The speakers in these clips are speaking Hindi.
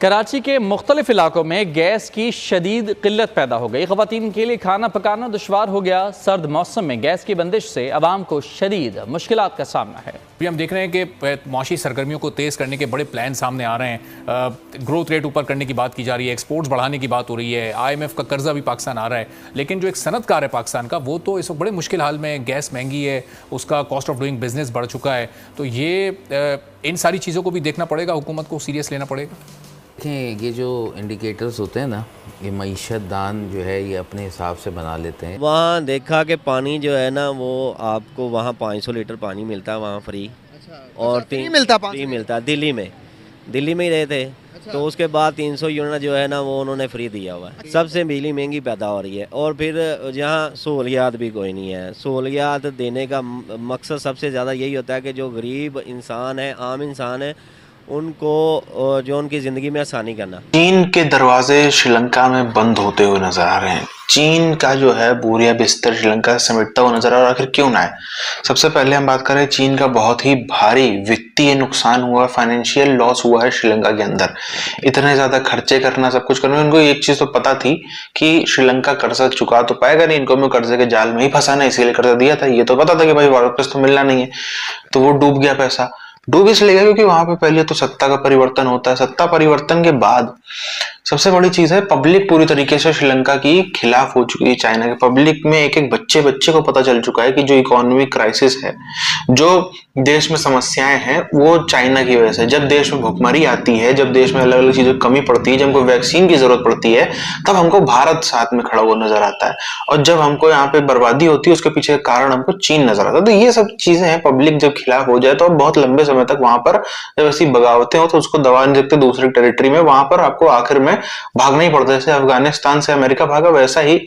कराची के मुख्तलिफ इलाकों में गैस की शदीद किल्लत पैदा हो गई। ख़वातीन के लिए खाना पकाना दुश्वार हो गया। सर्द मौसम में गैस की बंदिश से आवाम को शदीद मुश्किलात का सामना है। अभी हम देख रहे हैं कि माशी सरगर्मियों को तेज़ करने के बड़े प्लान सामने आ रहे हैं। ग्रोथ रेट ऊपर करने की बात की जा रही है, एक्सपोर्ट्स बढ़ाने की बात हो रही है, IMF का कर्जा भी पाकिस्तान आ रहा है। लेकिन जो एक सनतकार है पाकिस्तान का, वो तो इस वक्त बड़े मुश्किल हाल में, गैस महंगी है, उसका कॉस्ट ऑफ डूइंग बिजनेस बढ़ चुका है। तो ये इन सारी चीज़ों को भी देखना पड़ेगा, हुकूमत को सीरियस लेना पड़ेगा। देखें, ये जो इंडिकेटर्स होते हैं ना, ये मईशत दान जो है ये अपने हिसाब से बना लेते हैं। वहाँ देखा कि पानी जो है ना वो आपको वहाँ 500 लीटर पानी मिलता है वहाँ फ्री। और फ्री मिलता है दिल्ली में ही रहे थे। तो उसके बाद 300 यूनिट जो है ना वो उन्होंने फ्री दिया हुआ है। सबसे बिजली महंगी पैदा हो रही है और फिर यहाँ सहूलियात भी कोई नहीं है। सहूलियात देने का मकसद सबसे ज़्यादा यही होता है कि जो गरीब इंसान है, आम इंसान है, उनको जो उनकी ज़िंदगी में आसानी करना। चीन के दरवाजे श्रीलंका में बंद होते हुए नजर आ रहे हैं। चीन का जो है बोरिया बिस्तर श्रीलंका समेटता हुआ नजर आ रहा है। आखिर क्यों ना है? सबसे पहले हम बात करें, चीन का बहुत ही भारी वित्तीय नुकसान हुआ, फाइनेंशियल लॉस हुआ है श्रीलंका के अंदर। इतने ज्यादा खर्चे करना, सब कुछ करना, उनको एक चीज तो पता थी कि श्रीलंका कर्जा चुका तो पाएगा नहीं, इनको में कर्जे के जाल में ही फंसाना, इसीलिए कर्जा दिया था। ये तो पता था कि भाई वापस तो मिलना नहीं है, तो वो डूब गया। पैसा डूब इसलिए गया क्योंकि वहां पे पहले तो सत्ता का परिवर्तन होता है। सत्ता परिवर्तन के बाद सबसे बड़ी चीज है, पब्लिक पूरी तरीके से श्रीलंका की खिलाफ हो चुकी है। चाइना के पब्लिक में एक एक बच्चे को पता चल चुका है कि जो इकोनॉमिक क्राइसिस है, जो देश में समस्याएं हैं, वो चाइना की वजह से। जब देश में भुखमरी आती है, जब देश में अलग अलग चीजों की कमी पड़ती है, जब हमको वैक्सीन की जरूरत पड़ती है, तब हमको भारत साथ में खड़ा हुआ नजर आता है। और जब हमको यहाँ पे बर्बादी होती है, उसके पीछे कारण हमको चीन नजर आता है। तो ये सब चीजें हैं। पब्लिक जब खिलाफ हो जाए तो बहुत लंबे समय तक वहां पर जब ऐसी बगावतें हो तो उसको दबा नहीं सकते दूसरी टेरिटरी में। वहां पर आपको आखिर में भागना ही पड़ता है। जैसे अफगानिस्तान से अमेरिका भागा, वैसा ही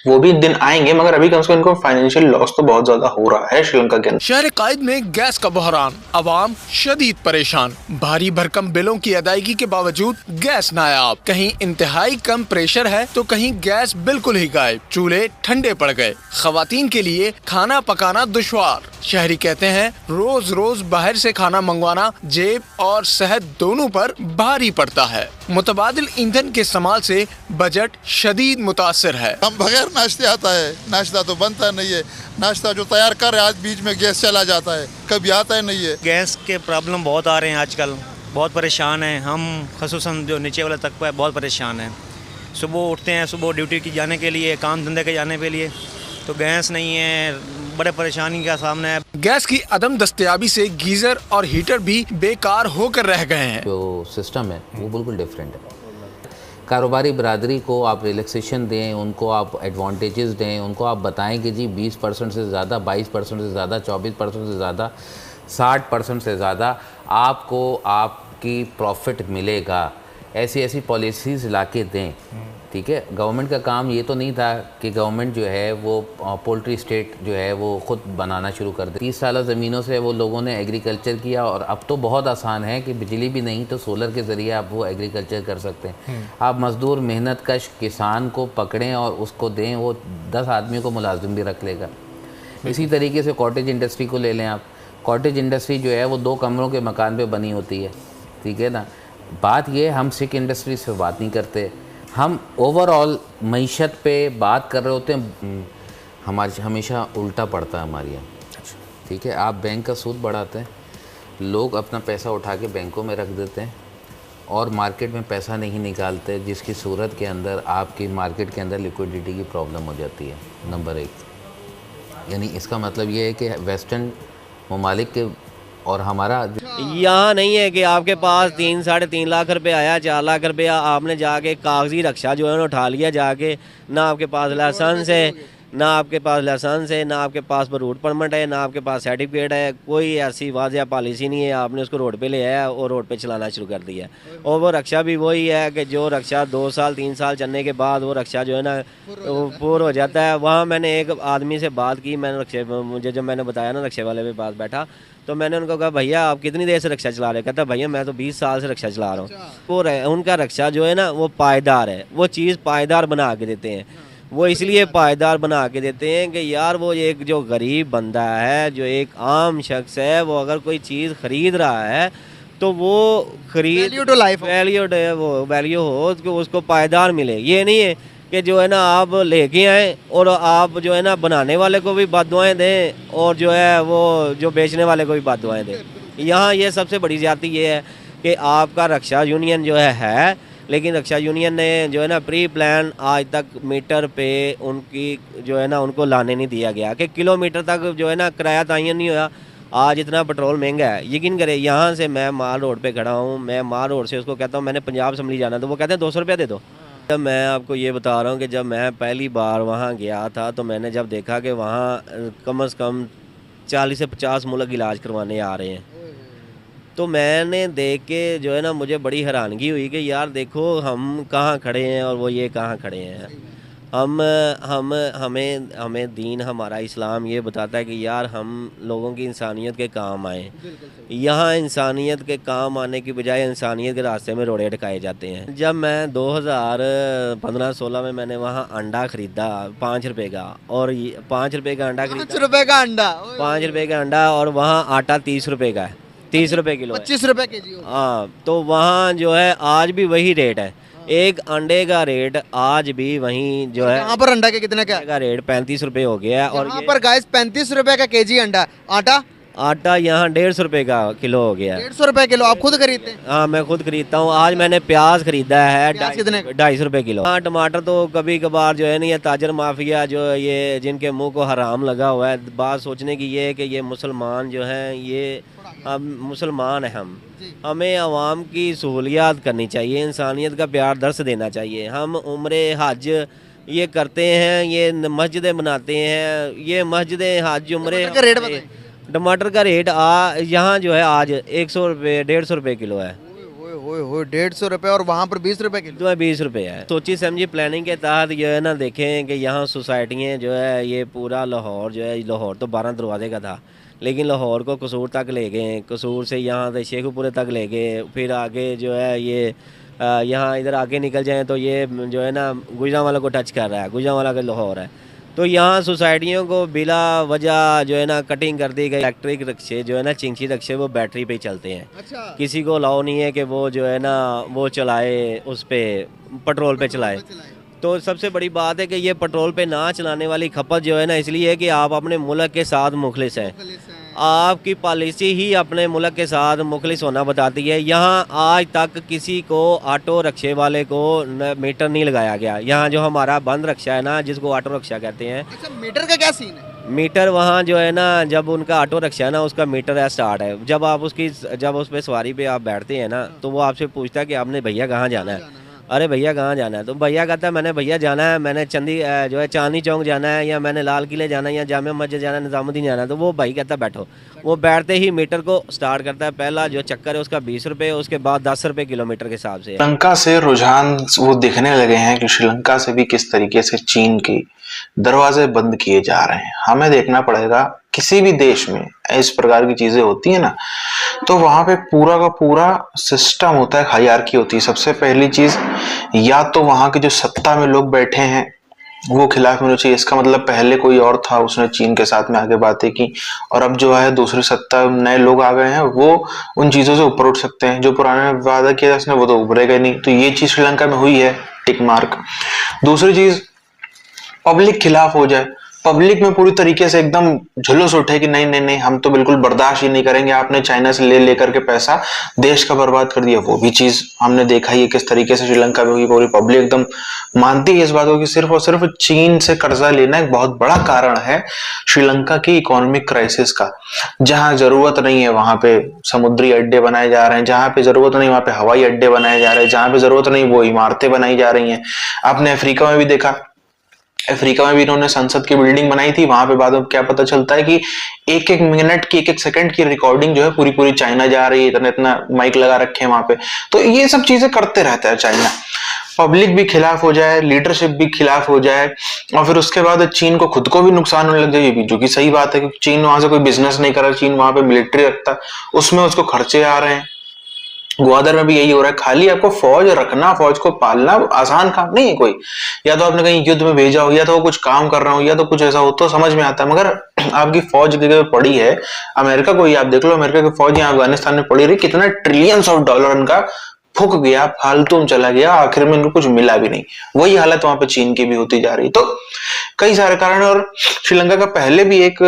वो भी दिन आएंगे, मगर अभी कम से कम इनको फाइनेंशियल लॉस तो बहुत ज्यादा हो रहा है श्रीलंका के अंदर। शहर कायद में गैस का बहरान, अवाम शदीद परेशान। भारी भरकम बिलों की अदायगी के बावजूद गैस नायाब। कहीं इंतहाई कम प्रेशर है तो कहीं गैस बिल्कुल ही गायब। चूल्हे ठंडे पड़ गए। खवातीन के लिए खाना पकाना दुश्वार। शहरी कहते हैं रोज रोज बाहर से खाना मंगवाना जेब और सेहत दोनों पर भारी पड़ता है। मुतबादिल ईंधन के इस्तेमाल से बजट शदीद मुतासिर है। हम बगैर नाश्ते आता है, नाश्ता तो बनता नहीं है। नाश्ता जो तैयार कर रहे आज बीच में गैस चला जाता है, कभी आता है नहीं है। गैस के प्रॉब्लम बहुत आ रहे हैं आजकल, बहुत परेशान हैं हम, खसूसन जो नीचे वाला तबका है बहुत परेशान है। सुबह उठते हैं, सुबह ड्यूटी की जाने के लिए, काम धंधे के जाने के लिए, तो गैस नहीं है, बड़े परेशानी का सामना है। गैस की अदम दस्तयाबी से गीजर और हीटर भी बेकार होकर रह गए हैं। जो सिस्टम है वो बिल्कुल डिफरेंट है। कारोबारी बरादरी को आप रिलैक्सेशन दें, उनको आप एडवांटेजेस दें, उनको आप बताएं कि जी 20% से ज़्यादा, 22% से ज़्यादा, 24% से ज़्यादा, 60% से ज़्यादा आपको आपकी प्रॉफिट मिलेगा। ऐसी ऐसी पॉलिसीज़ लाके दें, ठीक है। गवर्नमेंट का काम ये तो नहीं था कि गवर्नमेंट जो है वो पोल्ट्री स्टेट जो है वो ख़ुद बनाना शुरू कर दे। 30 साल ज़मीनों से वो लोगों ने एग्रीकल्चर किया और अब तो बहुत आसान है कि बिजली भी नहीं तो सोलर के ज़रिए आप वो एग्रीकल्चर कर सकते हैं। आप मज़दूर मेहनत कश किसान को पकड़ें और उसको दें, वो 10 आदमियों को मुलाजिम भी रख लेगा। इसी तरीके से कॉटेज इंडस्ट्री को ले लें आप। कॉटेज इंडस्ट्री जो है वो 2 कमरों के मकान पर बनी होती है, ठीक है ना। बात ये, हम सिक इंडस्ट्री से बात नहीं करते, हम ओवरऑल मईशत पे बात कर रहे होते हैं। हमारे हमेशा उल्टा पड़ता है हमारे यहाँ, ठीक है। आप बैंक का सूद बढ़ाते हैं, लोग अपना पैसा उठा के बैंकों में रख देते हैं और मार्केट में पैसा नहीं निकालते, जिसकी सूरत के अंदर आपकी मार्केट के अंदर लिक्विडिटी की प्रॉब्लम हो जाती है, नंबर 1। यानी इसका मतलब ये है कि वेस्टर्न ममालिक के और हमारा यहाँ नहीं है कि आपके पास 3-3.5 लाख रुपए आया, 4 लाख रुपया आपने जाके कागजी रक्षा जो है ना उठा लिया जाके। ना आपके पास लाइसेंस है, ना आपके पास रूट परमिट है, ना आपके पास सर्टिफिकेट है। कोई ऐसी वाज़ह पॉलिसी नहीं है। आपने उसको रोड पे ले आया और रोड पे चलाना शुरू कर दिया। और वो रक्षा भी वही है कि जो रक्षा 2 साल 3 साल चलने के बाद वो रक्षा जो है ना पूरा हो जाता है। वहाँ मैंने एक आदमी से बात की, जब मैंने बताया ना रक्षा वाले के पास बैठा, तो मैंने उनको कहा भैया आप कितनी देर से रक्षा चला रहे? कहता भैया मैं तो 20 साल से रक्षा चला रहा हूँ। वो उनका रक्षा जो है ना वो पायदार है। वो चीज़ पायदार बना के देते हैं। वो इसलिए पायदार बना के देते हैं कि यार वो एक जो गरीब बंदा है, जो एक आम शख्स है, वो अगर कोई चीज़ ख़रीद रहा है तो वो खरीद वैल्यू टू लाइफ वैल्यू हो उसको पायदार मिले। ये नहीं है कि जो है ना आप लेके आए और आप जो है ना बनाने वाले को भी बददुआएं दें और जो है वो जो बेचने वाले को भी बददुआएं दें। यहाँ ये सबसे बड़ी ज़्यादती ये है कि आपका रक्षा यूनियन जो है लेकिन रक्षा यूनियन ने जो है ना प्री प्लान आज तक मीटर पे उनकी जो है ना उनको लाने नहीं दिया गया कि किलोमीटर तक जो है ना किराया तयन नहीं हुआ। आज इतना पेट्रोल महंगा है, यकीन करें यहाँ से मैं माल रोड पे खड़ा हूँ, मैं माल रोड से उसको कहता हूँ मैंने पंजाब असम्बली जाना, तो वो कहते हैं 200 रुपया दे दो। जब मैं आपको ये बता रहा हूँ कि जब मैं पहली बार वहाँ गया था तो मैंने जब देखा कि वहाँ कम से कम 40 से 50 मुल्क इलाज करवाने आ रहे हैं, तो मैंने देख के जो है ना मुझे बड़ी हैरानगी हुई कि यार देखो हम कहाँ खड़े हैं और वो ये कहाँ खड़े हैं। हमें दीन हमारा इस्लाम ये बताता है कि यार हम लोगों की इंसानियत के काम आए। यहाँ इंसानियत के काम आने की बजाय इंसानियत के रास्ते में रोड़े अटकाए जाते हैं। जब मैं 2015-16 में मैंने वहाँ अंडा ख़रीदा 5 रुपये का, और 5 रुपये का अंडा खरीदा, 5 रुपये का अंडा, 5 रुपये का अंडा, और वहाँ आटा 30 रुपये का है, 30 रुपये किलो, 25 रुपये केजी। हाँ, तो वहाँ जो है आज भी वही रेट है। एक अंडे का रेट आज भी वहीं जो है, यहाँ पर अंडा के कितने का रेट 35 रुपये हो गया है। और यहाँ पर गाइस 35 रुपये का केजी अंडा। आटा यहाँ 150 रुपये का किलो हो गया है। 150 रुपये किलो आप खुद खरीदते हैं? हाँ, मैं खुद खरीदता हूँ। आज मैंने प्याज खरीदा है 250 रुपये किलो। हाँ, टमाटर तो कभी कभार जो है ना ये ताजर माफिया जो ये जिनके मुंह को हराम लगा हुआ है, बात सोचने की ये है कि ये मुसलमान जो हैं, ये हम मुसलमान हैं, हमें आवाम की सहूलियात करनी चाहिए, इंसानियत का प्यार दर्स देना चाहिए। हम उम्रे हज ये करते हैं, ये मस्जिदें बनाते हैं, ये मस्जिदें हज उम्रे। टमाटर का रेट यहाँ जो है आज 100 रुपये 150 रुपये किलो है। 150 रुपये और वहाँ पर 20 रुपये किलो? 20 रुपये है। सोची समझी प्लानिंग के तहत जो है ना देखें कि यहाँ सोसाइटियाँ जो है ये पूरा लाहौर जो है, लाहौर तो 12 दरवाजे का था, लेकिन लाहौर को कसूर तक ले गए, कसूर से यहाँ से शेखुपुरे तक ले गए, फिर आगे जो है ये यहाँ इधर आगे निकल जाएं तो ये जो है ना गुजरांवाला को टच कर रहा है, गुजरांवाला का लाहौर है। तो यहाँ सोसाइटियों को बिला वजह जो है ना कटिंग कर दी गई। इलेक्ट्रिक रिक्शे जो है ना, चिंची रिक्शे, वो बैटरी पे चलते हैं। अच्छा। किसी को अलाउ नहीं है कि वो जो है ना वो चलाए, उस पे पेट्रोल पे चलाए। तो सबसे बड़ी बात है कि ये पेट्रोल पे ना चलाने वाली खपत जो है ना इसलिए है कि आप अपने मुल्क के साथ मुखलिस हैं। आपकी पॉलिसी ही अपने मुल्क के साथ मुखलिस होना बताती है। यहाँ आज तक किसी को ऑटो रिक्शे वाले को मीटर नहीं लगाया गया। यहाँ जो हमारा बंद रिक्शा है ना, जिसको ऑटो रिक्शा कहते हैं। अच्छा, मीटर का क्या सीन है? मीटर वहाँ जो है ना, जब उनका ऑटो रिक्शा है ना, उसका मीटर है स्टार्ट है। जब उस पर सवारी पे आप बैठते हैं ना, तो वो आपसे पूछता है कि आपने भैया कहाँ जाना है। अरे भैया कहाँ जाना है? तो भैया कहता है मैंने भैया जाना है, मैंने जो है चांदनी चौक जाना है, या मैंने लाल किले जाना है, या जामिया मस्जिद जाना है, निज़ामुद्दीन जाना है। तो वो भाई कहता है बैठो। वो बैठते ही मीटर को स्टार्ट करता है। पहला जो चक्कर है उसका 20 रुपये, उसके बाद 10 रुपये किलोमीटर के हिसाब से। श्रीलंका से रुझान वो दिखने लगे हैं कि श्रीलंका से भी किस तरीके से चीन के दरवाजे बंद किए जा रहे हैं। हमें देखना पड़ेगा, किसी भी देश में इस प्रकार की चीजें होती है ना, तो वहां पे पूरा का पूरा सिस्टम होता है, हायरार्की होती है। सबसे पहली चीज, या तो वहां के जो सत्ता में लोग बैठे हैं वो खिलाफ होना चाहिए। इसका मतलब पहले कोई और था, उसने चीन के साथ में आगे बातें की, और अब जो है दूसरी सत्ता नए लोग आ गए हैं, वो उन चीजों से ऊपर उठ सकते हैं। जो पुराने वादा किया उसने वो तो उभरेगा नहीं। तो ये चीज श्रीलंका में हुई है, टिक मार्क। दूसरी चीज, पब्लिक खिलाफ हो जाए, पब्लिक में पूरी तरीके से एकदम झुलस उठे कि नहीं नहीं नहीं, हम तो बिल्कुल बर्दाश्त ही नहीं करेंगे, आपने चाइना से ले लेकर के पैसा देश का बर्बाद कर दिया। वो भी चीज हमने देखा ही है किस तरीके से श्रीलंका में हुई। पूरी पब्लिक एकदम मानती है इस बात को कि सिर्फ और सिर्फ चीन से कर्जा लेना एक बहुत बड़ा कारण है श्रीलंका की इकोनॉमिक क्राइसिस का। जहां जरूरत नहीं है वहां पे समुद्री अड्डे बनाए जा रहे हैं, जहां पे जरूरत नहीं वहां पे हवाई अड्डे बनाए जा रहे हैं, जहां पे जरूरत नहीं वो इमारतें बनाई जा रही हैं। आपने अफ्रीका में भी देखा, अफ्रीका में भी इन्होंने संसद की बिल्डिंग बनाई थी, वहां पे बाद में क्या पता चलता है कि एक एक मिनट की, एक एक सेकंड की रिकॉर्डिंग जो है पूरी पूरी चाइना जा रही है, इतना इतना माइक लगा रखे हैं वहां पे। तो ये सब चीजें करते रहता है चाइना। पब्लिक भी खिलाफ हो जाए, लीडरशिप भी खिलाफ हो जाए, और फिर उसके बाद चीन को खुद को भी नुकसान होने लग जाए, जो कि सही बात है कि चीन वहां से कोई बिजनेस नहीं कर रहा, चीन वहां पे मिलिट्री रखता है, उसमें उसको खर्चे आ रहे हैं। ग्वादर में भी यही हो रहा है। खाली आपको फौज रखना, फौज को पालना आसान काम नहीं है कोई। या तो आपने कहीं युद्ध में भेजा हो, या तो वो कुछ काम कर रहा हो, या तो कुछ ऐसा हो तो समझ में आता है। मगर आपकी फौज की जगह पड़ी है, अमेरिका को ही आप देख लो, अमेरिका की फौज यहाँ अफगानिस्तान में पड़ी रही, कितना ट्रिलियंस ऑफ डॉलर उनका फूक गया, फालतू में चला गया, आखिर में उनको कुछ मिला भी नहीं। वही हालत वहां पे चीन की भी होती जा रही। तो कई सारे कारण, और श्रीलंका का पहले भी एक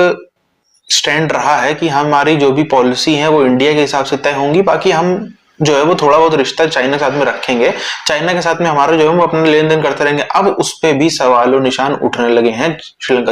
स्टैंड रहा है कि हमारी जो भी पॉलिसी है वो इंडिया के हिसाब से तय होंगी, बाकी हम जो है वो थोड़ा बहुत रिश्ता चाइना के साथ में रखेंगे, चाइना के साथ में हमारा जो है वो अपना लेन देन करते रहेंगे। अब उस पे भी सवालों निशान उठने लगे हैं श्रीलंका